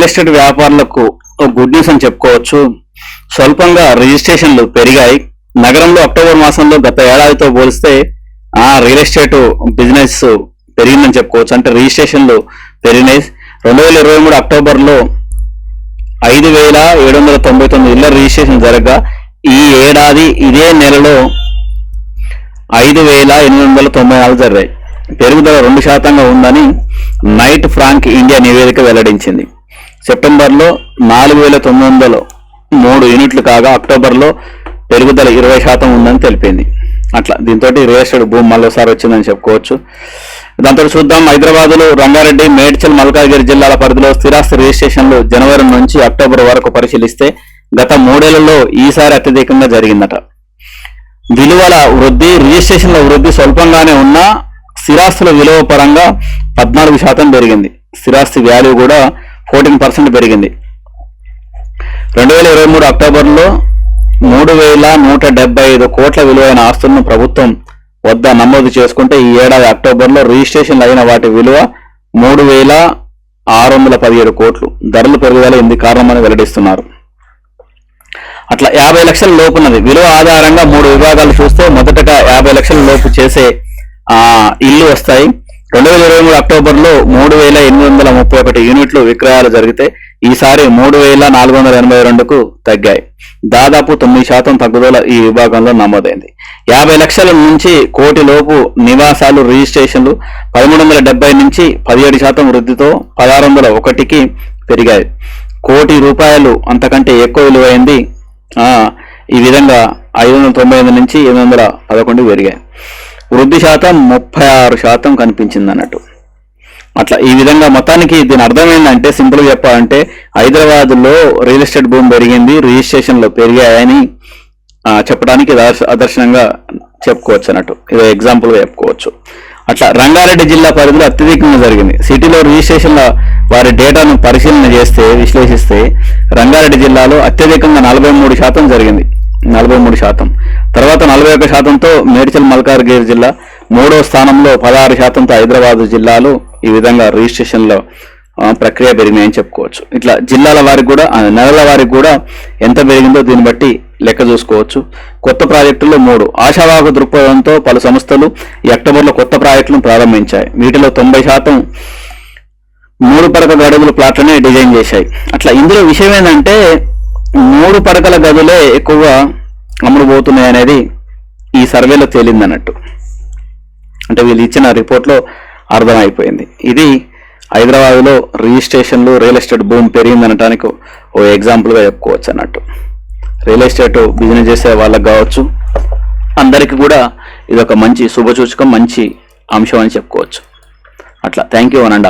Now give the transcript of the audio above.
Real estate వ్యాపారులకు good news అని చెప్పుకోవచ్చు. స్వల్పంగా రిజిస్ట్రేషన్లు పెరిగాయి. నగరంలో అక్టోబర్ మాసంలో గత ఏడాదితో పోలిస్తే రియల్ ఎస్టేట్ బిజినెస్ పెరిగిందని చెప్పుకోవచ్చు. అంటే రిజిస్ట్రేషన్లు పెరిగినాయి. 2023 అక్టోబర్లో 5,799 ఇళ్ల రిజిస్ట్రేషన్ జరగగా ఈ ఏడాది ఇదే నెలలో 5,894 జరిగాయి. పెరుగుదల 2% ఉందని నైట్ ఫ్రాంక్ ఇండియా నివేదిక వెల్లడించింది. సెప్టెంబర్లో 4,903 యూనిట్లు కాగా అక్టోబర్లో పెరుగుదల 20% ఉందని తెలిపింది. అట్లా దీంతో రియల్ ఎస్టేట్ భూమి మరోసారి వచ్చిందని చెప్పుకోవచ్చు. దాంతో చూద్దాం. హైదరాబాద్లో రంగారెడ్డి, మేడ్చల్, మల్కాజ్గిరి జిల్లాల పరిధిలో స్థిరాస్తి రిజిస్ట్రేషన్లు జనవరి నుంచి అక్టోబర్ వరకు పరిశీలిస్తే గత 3 ఏళ్లలో ఈసారి అత్యధికంగా జరిగిందట. విలువల వృద్ధి, రిజిస్ట్రేషన్ల వృద్ధి స్వల్పంగానే ఉన్నా స్థిరాస్తుల విలువ పరంగా 14% పెరిగింది. స్థిరాస్తి వాల్యూ కూడా 14% పెరిగింది. 2023 అక్టోబర్లో 3,175 కోట్ల విలువైన ఆస్తులను ప్రభుత్వం వద్ద నమోదు చేసుకుంటే ఈ ఏడాది అక్టోబర్లో రిజిస్ట్రేషన్లు అయిన వాటి విలువ 3,617 కోట్లు. ధరలు పెరుగుదల ఇందుకు కారణమని వెల్లడిస్తున్నారు. అట్లా 50 లక్షల లోపున్నది. విలువ ఆధారంగా 3 విభాగాలు చూస్తే మొదటగా 50 లక్షల లోపు చేసే ఇల్లు వస్తాయి. 2023 అక్టోబర్లో 3,831 యూనిట్లు విక్రయాలు జరిగితే ఈసారి 3,482కు తగ్గాయి. దాదాపు 9% తగ్గుదల ఈ విభాగంలో నమోదైంది. 50 లక్షల నుంచి కోటి లోపు నివాసాలు రిజిస్ట్రేషన్లు 1,370 నుంచి 17% వృద్ధితో 1,601కి పెరిగాయి. కోటి రూపాయలు అంతకంటే ఎక్కువ విలువైంది ఈ విధంగా 598 నుంచి 811 పెరిగాయి. వృద్ధి శాతం 36% కనిపించింది అన్నట్టు. అట్లా ఈ విధంగా మొత్తానికి దీని అర్థం ఏంటంటే, సింపుల్గా చెప్పాలంటే హైదరాబాద్లో రియల్ ఎస్టేట్ భూమి పెరిగింది, రిజిస్ట్రేషన్లు పెరిగాయని చెప్పడానికి ఆదర్శనంగా చెప్పుకోవచ్చు అన్నట్టు. ఇది ఎగ్జాంపుల్గా చెప్పుకోవచ్చు. అట్లా రంగారెడ్డి జిల్లా పరిధిలో అత్యధికంగా జరిగింది. సిటీలో రిజిస్ట్రేషన్ల వారి డేటాను పరిశీలన విశ్లేషిస్తే రంగారెడ్డి జిల్లాలో అత్యధికంగా 43% జరిగింది. 43%. తర్వాత 41%తో మేడ్చల్, మల్కాజ్గిరి జిల్లా. 3వ స్థానంలో 16%తో హైదరాబాద్ జిల్లాలో ఈ విధంగా రిజిస్ట్రేషన్లో ప్రక్రియ పెరిగినాయని చెప్పుకోవచ్చు. ఇట్లా జిల్లాల వారికి కూడా, నెలల వారికి కూడా ఎంత పెరిగిందో దీన్ని బట్టి లెక్క చూసుకోవచ్చు. కొత్త ప్రాజెక్టుల్లో 3 ఆశావాహక దృక్పథంతో పలు సంస్థలు ఈ అక్టోబర్లో కొత్త ప్రాజెక్టులను ప్రారంభించాయి. వీటిలో 90% 3 పడక గడువుల ప్లాట్లనే డిజైన్ చేశాయి. అట్లా ఇందులో విషయం ఏంటంటే 3 పడకల గదులే ఎక్కువగా అమ్ముడుపోతున్నాయి అనేది ఈ సర్వేలో తేలిందన్నట్టు. అంటే వీళ్ళు ఇచ్చిన రిపోర్ట్లో అర్థమైపోయింది. ఇది హైదరాబాద్లో రిజిస్ట్రేషన్లు, రియల్ ఎస్టేట్ భూమి పెరిగిందనటానికి ఓ ఎగ్జాంపుల్గా చెప్పుకోవచ్చు అన్నట్టు. రియల్ ఎస్టేట్ బిజినెస్ చేసే వాళ్ళకి కావచ్చు, అందరికీ కూడా ఇది ఒక మంచి శుభసూచకం, మంచి అంశం అని చెప్పుకోవచ్చు. అట్లా థ్యాంక్ యూ అనండి.